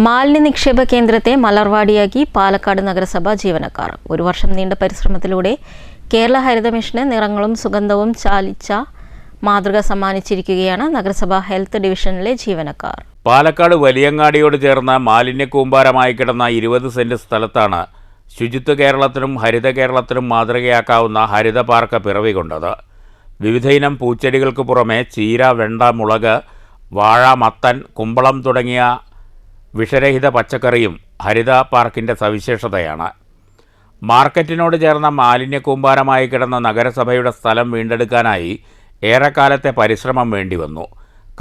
മാലിന്യ നിക്ഷേപ കേന്ദ്രത്തെ മലർവാടിയാക്കി പാലക്കാട് നഗരസഭ ജീവനക്കാർ. ഒരു വർഷം നീണ്ട പരിശ്രമത്തിലൂടെ കേരള ഹരിത മിഷന് നിറങ്ങളും സുഗന്ധവും ചാലിച്ച മാതൃക സമ്മാനിച്ചിരിക്കുകയാണ് നഗരസഭ ഹെൽത്ത് ഡിവിഷനിലെ ജീവനക്കാർ. പാലക്കാട് വലിയങ്ങാടിയോട് ചേർന്ന മാലിന്യ കൂമ്പാരമായി കിടന്ന 20 സെന്റ് സ്ഥലത്താണ് ശുചിത്വ കേരളത്തിനും ഹരിത കേരളത്തിനും മാതൃകയാക്കാവുന്ന ഹരിത പാർക്ക് പിറവികൊണ്ടത്. വിവിധയിനം പൂച്ചെടികൾക്ക് പുറമെ ചീര, വെണ്ട, മുളക്, വാഴ, മത്തൻ, കുമ്പളം തുടങ്ങിയ വിഷരഹിത പച്ചക്കറിയും ഹരിത പാർക്കിൻ്റെ സവിശേഷതയാണ്. മാർക്കറ്റിനോട് ചേർന്ന മാലിന്യ കൂമ്പാരമായി കിടന്ന നഗരസഭയുടെ സ്ഥലം വീണ്ടെടുക്കാനായി ഏറെക്കാലത്തെ പരിശ്രമം വേണ്ടിവന്നു.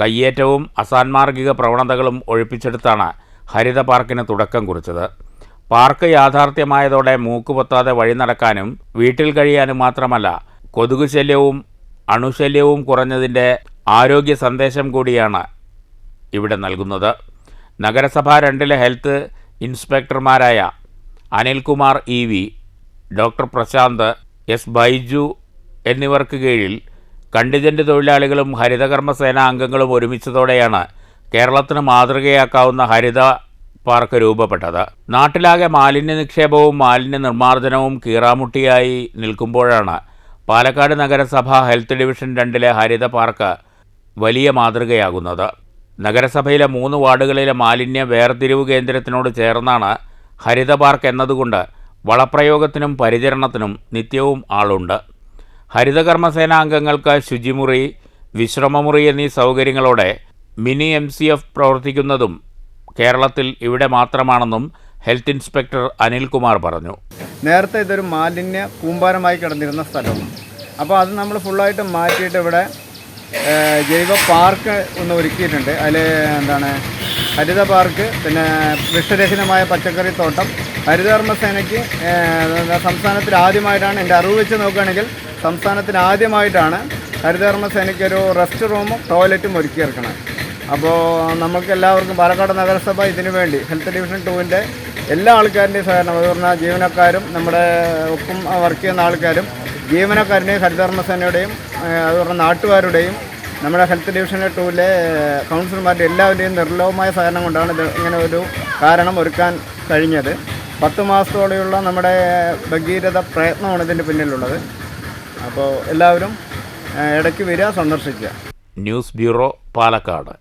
കയ്യേറ്റവും അസാൻമാർഗിക പ്രവണതകളും ഒഴിപ്പിച്ചെടുത്താണ് ഹരിത പാർക്കിന് തുടക്കം കുറിച്ചത്. പാർക്ക് യാഥാർത്ഥ്യമായതോടെ മൂക്കുപൊത്താതെ വഴി നടക്കാനും വീട്ടിൽ കഴിയാനും മാത്രമല്ല, കൊതുകു ശല്യവും അണുശല്യവും കുറഞ്ഞതിൻ്റെ ആരോഗ്യ സന്ദേശം കൂടിയാണ് ഇവിടെ നൽകുന്നത്. നഗരസഭ 2 ഹെൽത്ത് ഇൻസ്പെക്ടർമാരായ Anilkumar EV, doctor Prashanth, S. Baiju എന്നിവർക്ക് കീഴിൽ കണ്ടിജൻ്റ് തൊഴിലാളികളും ഹരിതകർമ്മസേന അംഗങ്ങളും ഒരുമിച്ചതോടെയാണ് കേരളത്തിന് മാതൃകയാക്കാവുന്ന ഹരിത പാർക്ക് രൂപപ്പെട്ടത്. നാട്ടിലാകെ മാലിന്യ നിക്ഷേപവും മാലിന്യ നിർമ്മാർജ്ജനവും കീറാമുട്ടിയായി നിൽക്കുമ്പോഴാണ് പാലക്കാട് നഗരസഭ ഹെൽത്ത് ഡിവിഷൻ 2 ഹരിത പാർക്ക് വലിയ മാതൃകയാകുന്നത്. നഗരസഭയിലെ 3 വാർഡുകളിലെ മാലിന്യ വേർതിരിവ് കേന്ദ്രത്തിനോട് ചേർന്നാണ് ഹരിത പാർക്ക് എന്നതുകൊണ്ട് വളപ്രയോഗത്തിനും പരിചരണത്തിനും നിത്യവും ആളുണ്ട്. ഹരിതകർമ്മസേന അംഗങ്ങൾക്ക് ശുചിമുറി, വിശ്രമമുറി എന്നീ സൗകര്യങ്ങളോടെ മിനി MCF പ്രവർത്തിക്കുന്നതും കേരളത്തിൽ ഇവിടെ മാത്രമാണെന്നും ഹെൽത്ത് ഇൻസ്പെക്ടർ അനിൽകുമാർ പറഞ്ഞു. നേരത്തെ ഇതൊരു മാലിന്യ കൂമ്പാരമായി കിടന്നിരുന്ന സ്ഥലമാണ്. അപ്പോൾ അത് നമ്മൾ ഫുള്ളായിട്ട് മാറ്റിയിട്ട് ഇവിടെ ജൈവ പാർക്ക് ഒന്ന് ഒരുക്കിയിട്ടുണ്ട്. അതിൽ ഹരിത പാർക്ക്, പിന്നെ വിഷരഹിതമായ പച്ചക്കറി തോട്ടം. ഹരിതകർമ്മസേനയ്ക്ക് സംസ്ഥാനത്തിൽ ആദ്യമായിട്ടാണ്, എൻ്റെ അറിവ് വെച്ച് നോക്കുകയാണെങ്കിൽ സംസ്ഥാനത്തിൽ ആദ്യമായിട്ടാണ് ഹരിതകർമ്മസേനയ്ക്ക് ഒരു റെസ്റ്റ് റൂമും ടോയ്ലറ്റും ഒരുക്കിയെടുക്കണം. അപ്പോൾ നമുക്ക് എല്ലാവർക്കും പാലക്കാട് നഗരസഭ ഇതിനു വേണ്ടി ഹെൽത്ത് ഡിവിഷൻ 2 എല്ലാ ആൾക്കാരുടെയും സഹകരണം, അത് പറഞ്ഞാൽ ജീവനക്കാരും നമ്മുടെ ഒപ്പം വർക്ക് ചെയ്യുന്ന ആൾക്കാരും ജീവനക്കാരുടെയും ഹരിതകർമ്മസേനയുടെയും അത് പറഞ്ഞാൽ നാട്ടുകാരുടെയും നമ്മുടെ ഹെൽത്ത് ഡിവിഷൻ 2 കൗൺസിലർമാരുടെ എല്ലാവരുടെയും നിർലോഭമായ സഹകരണം കൊണ്ടാണ് ഇത് ഇങ്ങനെ ഒരു കാരണം ഒരുക്കാൻ കഴിഞ്ഞത്. 10 മാസത്തോടെയുള്ള നമ്മുടെ ഭഗീരഥ പ്രയത്നമാണ് ഇതിൻ്റെ പിന്നിലുള്ളത്. അപ്പോൾ എല്ലാവരും ഇടയ്ക്ക് വരിക, സന്ദർശിക്കുക. News bureau, Palakkad.